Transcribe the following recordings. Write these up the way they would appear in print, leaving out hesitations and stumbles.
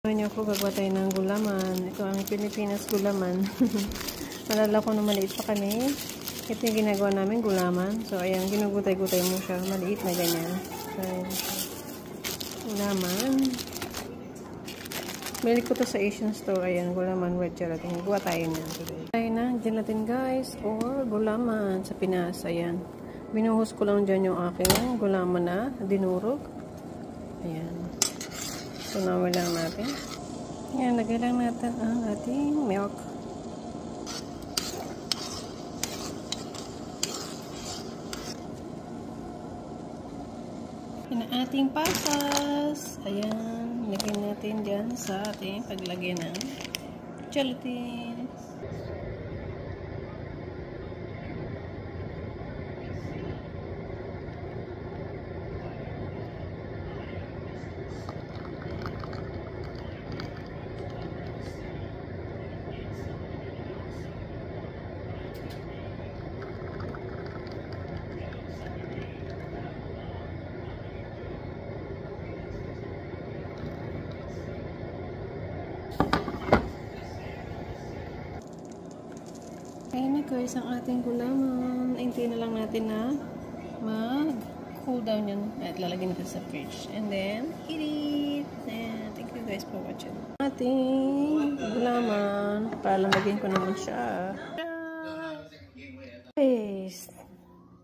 Niyo ko gagawa tayo ng gulaman. Ito ang Pilipinas gulaman. Malala ko na maliit pa kami. Ito yung ginagawa namin gulaman. So ayan, ginugutay-gutay mo siya. Maliit na ganyan. So ayan. Gulaman. Bili ko to sa Asian store. Ayan, gulaman with gelatin. Gawa tayo na. Tayo na gelatin guys. Or gulaman sa Pinas. Ayan. Binuhos ko lang dyan yung aking gulaman na dinurog. Ayan. Tunawin lang natin. Ayan, lagay lang natin ang ating milk. Yan ang ating pasas. Ayan, lagay natin dyan sa ating paglagay ng gelatin. Ayan na guys, ang ating gulaman. Hintayin na lang natin na mag-cool down yan at lalagyan natin sa fridge. And then, eat it! And thank you guys for watching. Ating gulaman. Palamagin ko naman siya. Guys,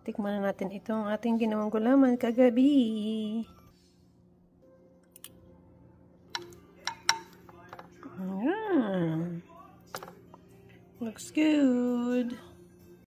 tikman na natin itong ating ginawang gulaman kagabi. Ayan. Looks good.